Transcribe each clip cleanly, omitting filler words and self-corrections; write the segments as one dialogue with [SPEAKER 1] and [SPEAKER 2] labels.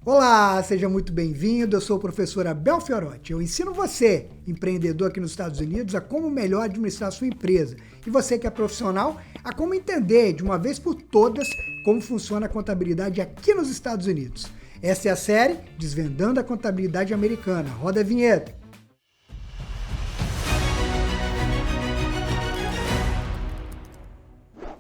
[SPEAKER 1] Olá, seja muito bem-vindo. Eu sou o professor Abel Fiorotti. Eu ensino você, empreendedor aqui nos Estados Unidos, a como melhor administrar sua empresa. E você que é profissional, a como entender de uma vez por todas como funciona a contabilidade aqui nos Estados Unidos. Essa é a série Desvendando a Contabilidade Americana. Roda a vinheta.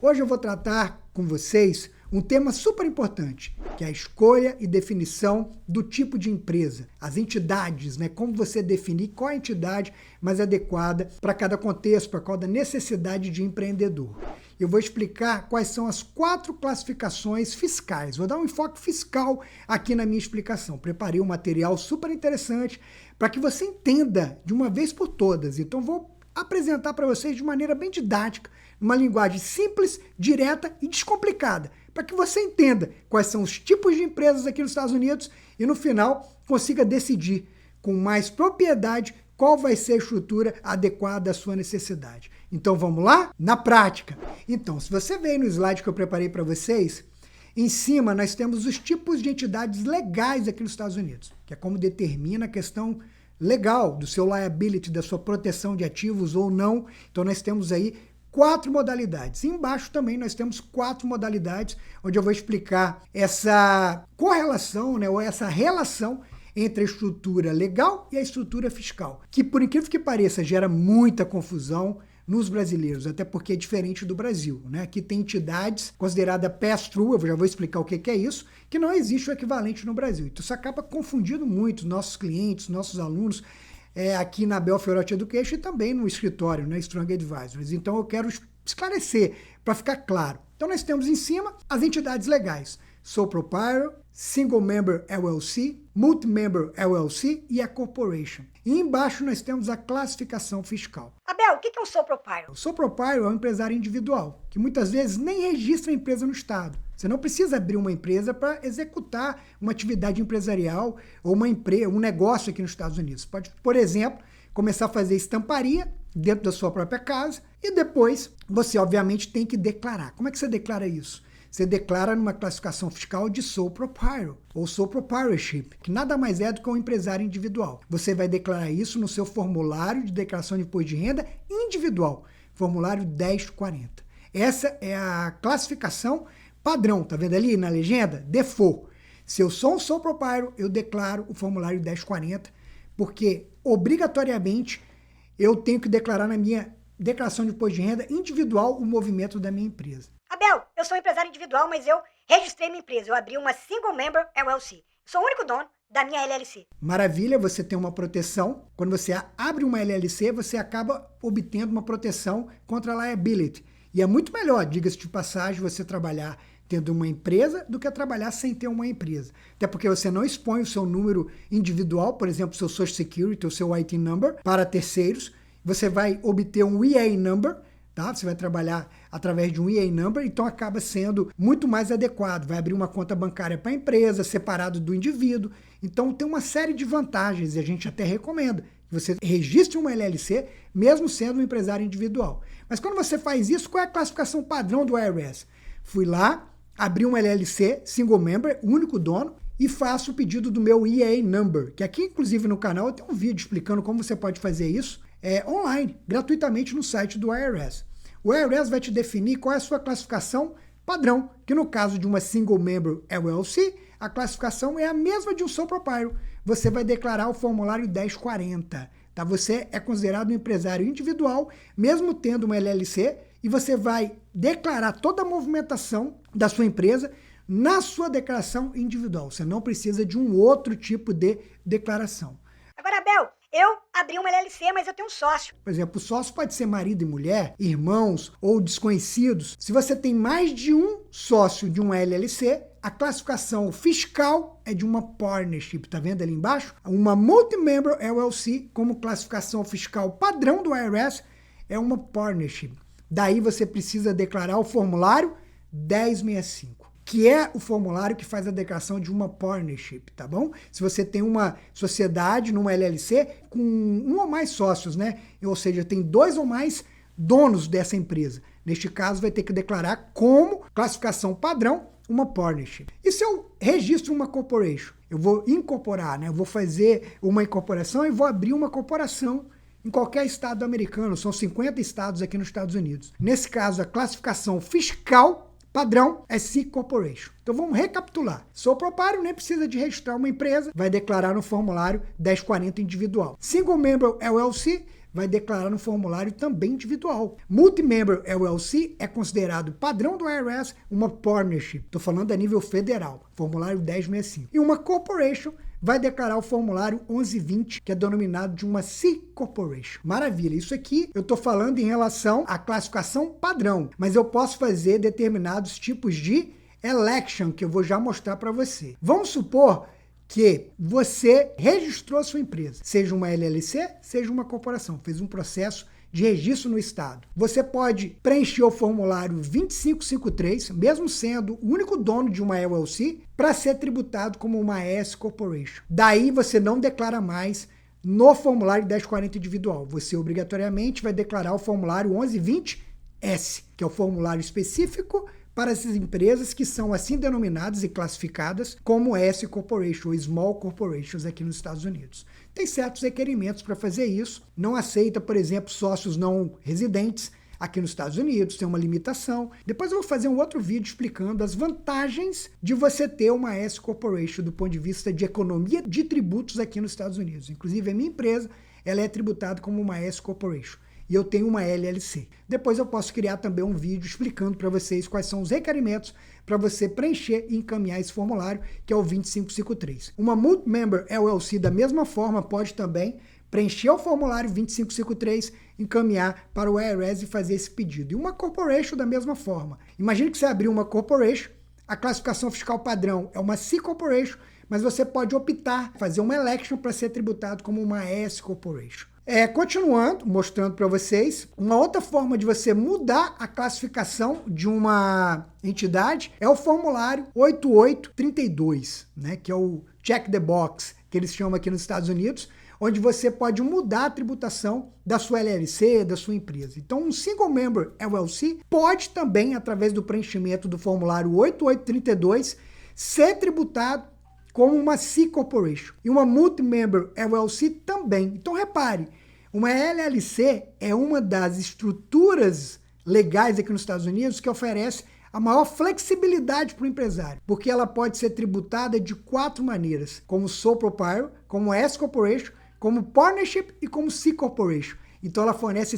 [SPEAKER 1] Hoje eu vou tratar com vocês um tema super importante, que é a escolha e definição do tipo de empresa, as entidades, como você definir qual é a entidade mais adequada para cada contexto, para cada necessidade de empreendedor. Eu vou explicar quais são as 4 classificações fiscais. Vou dar um enfoque fiscal aqui na minha explicação. Preparei um material super interessante para que você entenda de uma vez por todas. Então vou apresentar para vocês de maneira bem didática, uma linguagem simples, direta e descomplicada, para que você entenda quais são os tipos de empresas aqui nos Estados Unidos e no final consiga decidir com mais propriedade qual vai ser a estrutura adequada à sua necessidade. Então vamos lá? Na prática. Então, se você veio no slide que eu preparei para vocês, em cima nós temos os tipos de entidades legais aqui nos Estados Unidos, que é como determina a questão legal do seu liability, da sua proteção de ativos ou não. Então nós temos aí 4 modalidades. E embaixo também nós temos 4 modalidades, onde eu vou explicar essa correlação, ou essa relação entre a estrutura legal e a estrutura fiscal, que por incrível que pareça gera muita confusão nos brasileiros, até porque é diferente do Brasil, Aqui tem entidades consideradas pass-through, eu já vou explicar o que é isso, que não existe o equivalente no Brasil. Então isso acaba confundindo muito nossos clientes, nossos alunos, aqui na Abel Fiorotti Education e também no escritório, Strong Advisors. Então eu quero esclarecer, para ficar claro. Então nós temos em cima as entidades legais, Sole Proprietor, Single Member LLC, Multi-Member LLC e a Corporation. E embaixo nós temos a classificação fiscal.
[SPEAKER 2] Abel, o que é um Sole Proprietor?
[SPEAKER 1] O Sole Proprietor é um empresário individual, que muitas vezes nem registra a empresa no estado. Você não precisa abrir uma empresa para executar uma atividade empresarial ou um negócio aqui nos Estados Unidos. Você pode, por exemplo, começar a fazer estamparia dentro da sua própria casa e depois você, obviamente, tem que declarar. Como é que você declara isso? Você declara numa classificação fiscal de Sole Proprietor ou Sole Proprietorship, que nada mais é do que um empresário individual. Você vai declarar isso no seu formulário de declaração de imposto de renda individual, formulário 1040. Essa é a classificação padrão, tá vendo ali na legenda? Default. Se eu sou um Sole Proprietor, eu declaro o formulário 1040, porque obrigatoriamente eu tenho que declarar na minha declaração de imposto de renda individual o movimento da minha empresa.
[SPEAKER 2] Abel, eu sou um empresário individual, mas eu registrei minha empresa. Eu abri uma Single Member LLC. Sou o único dono da minha LLC.
[SPEAKER 1] Maravilha, você tem uma proteção. Quando você abre uma LLC, você acaba obtendo uma proteção contra a liability. E é muito melhor, diga-se de passagem, você trabalhar tendo uma empresa do que trabalhar sem ter uma empresa. Até porque você não expõe o seu número individual, por exemplo, seu Social Security, o seu IT Number, para terceiros. Você vai obter um EA Number, tá? Você vai trabalhar através de um EA Number, então acaba sendo muito mais adequado. Vai abrir uma conta bancária para a empresa, separado do indivíduo. Então tem uma série de vantagens e a gente até recomenda que você registre uma LLC, mesmo sendo um empresário individual. Mas quando você faz isso, qual é a classificação padrão do IRS? Fui lá, abri uma LLC, Single Member, único dono, e faço o pedido do meu EA Number, que aqui, inclusive, no canal, eu tenho um vídeo explicando como você pode fazer isso online, gratuitamente no site do IRS. O IRS vai te definir qual é a sua classificação padrão, que no caso de uma Single Member LLC, a classificação é a mesma de um Sole Proprietor. Você vai declarar o formulário 1040. Tá? Você é considerado um empresário individual, mesmo tendo uma LLC, e você vai declarar toda a movimentação da sua empresa na sua declaração individual. Você não precisa de um outro tipo de declaração.
[SPEAKER 2] Agora, Abel, eu abri uma LLC, mas eu tenho um sócio.
[SPEAKER 1] Por exemplo, o sócio pode ser marido e mulher, irmãos ou desconhecidos. Se você tem mais de um sócio de uma LLC, a classificação fiscal é de uma partnership, tá vendo ali embaixo? Uma multi-member LLC, como classificação fiscal padrão do IRS, é uma partnership. Daí você precisa declarar o formulário 1065, que é o formulário que faz a declaração de uma partnership, tá bom? Se você tem uma sociedade numa LLC com um ou mais sócios, Ou seja, tem 2 ou mais donos dessa empresa. Neste caso, vai ter que declarar como classificação padrão uma partnership. E se eu registro uma corporation? Eu vou incorporar, né? Eu vou fazer uma incorporação e vou abrir uma corporação em qualquer estado americano. São 50 estados aqui nos Estados Unidos. Nesse caso, a classificação fiscal padrão é C Corporation. Então vamos recapitular. Sole proprietor nem precisa de registrar uma empresa, vai declarar no formulário 1040 individual. Single Member LLC vai declarar no formulário também individual. Multi-Member LLC é considerado padrão do IRS uma partnership. Estou falando a nível federal, formulário 1065. E uma corporation vai declarar o formulário 1120, que é denominado de uma C Corporation. Maravilha, isso aqui eu estou falando em relação à classificação padrão, mas eu posso fazer determinados tipos de election, que eu vou já mostrar para você. Vamos supor que você registrou sua empresa, seja uma LLC, seja uma corporação, fez um processo de registro no estado. Você pode preencher o formulário 2553, mesmo sendo o único dono de uma LLC, para ser tributado como uma S Corporation. Daí você não declara mais no formulário 1040 individual. Você obrigatoriamente vai declarar o formulário 1120S, que é o formulário específico para essas empresas que são assim denominadas e classificadas como S Corporation ou Small Corporations aqui nos Estados Unidos. Tem certos requerimentos para fazer isso. Não aceita, por exemplo, sócios não residentes aqui nos Estados Unidos, tem uma limitação. Depois eu vou fazer um outro vídeo explicando as vantagens de você ter uma S Corporation do ponto de vista de economia de tributos aqui nos Estados Unidos. Inclusive, a minha empresa ela é tributada como uma S Corporation. E eu tenho uma LLC. Depois eu posso criar também um vídeo explicando para vocês quais são os requerimentos para você preencher e encaminhar esse formulário, que é o 2553. Uma Multi-Member LLC, da mesma forma, pode também preencher o formulário 2553, encaminhar para o IRS e fazer esse pedido. E uma Corporation, da mesma forma. Imagine que você abriu uma Corporation, a classificação fiscal padrão é uma C Corporation, mas você pode optar, fazer uma election para ser tributado como uma S Corporation. Continuando, mostrando para vocês, uma outra forma de você mudar a classificação de uma entidade é o formulário 8832, né, que é o check the box, que eles chamam aqui nos Estados Unidos, onde você pode mudar a tributação da sua LLC, da sua empresa. Então, um Single Member LLC pode também, através do preenchimento do formulário 8832, ser tributado como uma C Corporation. E uma Multi-Member LLC também. Então, repare, uma LLC é uma das estruturas legais aqui nos Estados Unidos que oferece a maior flexibilidade para o empresário, porque ela pode ser tributada de 4 maneiras, como Sole Proprietor, como S Corporation, como Partnership e como C Corporation. Então ela fornece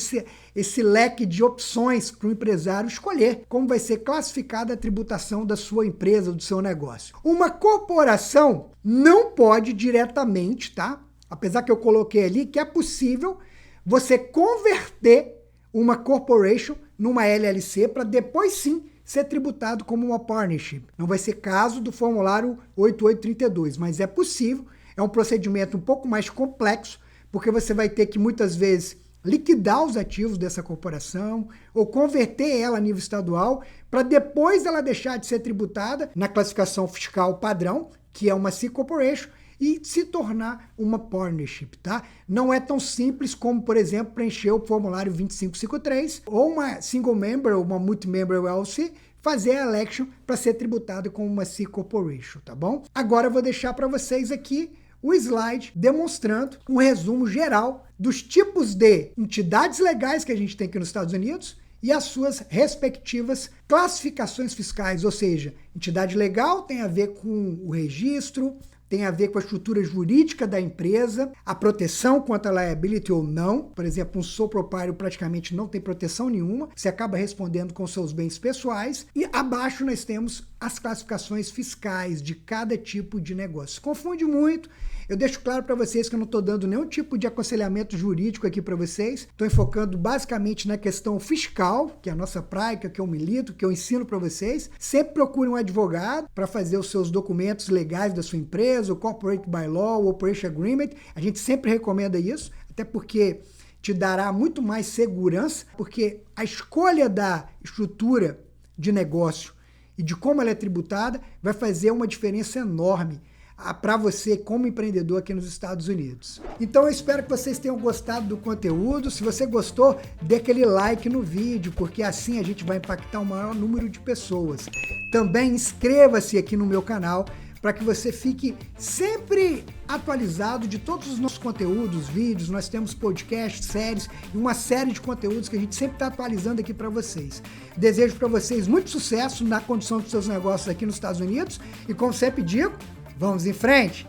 [SPEAKER 1] esse leque de opções para o empresário escolher como vai ser classificada a tributação da sua empresa, do seu negócio. Uma corporação não pode diretamente, tá? Apesar que eu coloquei ali que é possível você converter uma corporation numa LLC para depois sim ser tributado como uma partnership. Não vai ser caso do formulário 8832, mas é possível. É um procedimento um pouco mais complexo, porque você vai ter que muitas vezes liquidar os ativos dessa corporação ou converter ela a nível estadual para depois ela deixar de ser tributada na classificação fiscal padrão, que é uma C Corporation, e se tornar uma partnership, tá? Não é tão simples como, por exemplo, preencher o formulário 2553 ou uma single member ou uma multi-member LLC, fazer a election para ser tributada como uma C Corporation, tá bom? Agora eu vou deixar para vocês aqui o slide demonstrando um resumo geral dos tipos de entidades legais que a gente tem aqui nos Estados Unidos e as suas respectivas classificações fiscais, ou seja, entidade legal tem a ver com o registro, tem a ver com a estrutura jurídica da empresa, a proteção quanto a liability ou não. Por exemplo, um sole proprietor praticamente não tem proteção nenhuma, você acaba respondendo com seus bens pessoais. E abaixo nós temos as classificações fiscais de cada tipo de negócio. Confunde muito. Eu deixo claro para vocês que eu não estou dando nenhum tipo de aconselhamento jurídico aqui para vocês. Estou enfocando basicamente na questão fiscal, que é a nossa prática, que eu milito, que eu ensino para vocês. Sempre procure um advogado para fazer os seus documentos legais da sua empresa, o Corporate Bylaw, o Operation Agreement. A gente sempre recomenda isso, até porque te dará muito mais segurança, porque a escolha da estrutura de negócio e de como ela é tributada vai fazer uma diferença enorme para você como empreendedor aqui nos Estados Unidos. Então eu espero que vocês tenham gostado do conteúdo. Se você gostou, dê aquele like no vídeo, porque assim a gente vai impactar o maior número de pessoas. Também inscreva-se aqui no meu canal para que você fique sempre atualizado de todos os nossos conteúdos, vídeos. Nós temos podcasts, séries e uma série de conteúdos que a gente sempre está atualizando aqui para vocês. Desejo para vocês muito sucesso na condução dos seus negócios aqui nos Estados Unidos e, como sempre digo, vamos em frente!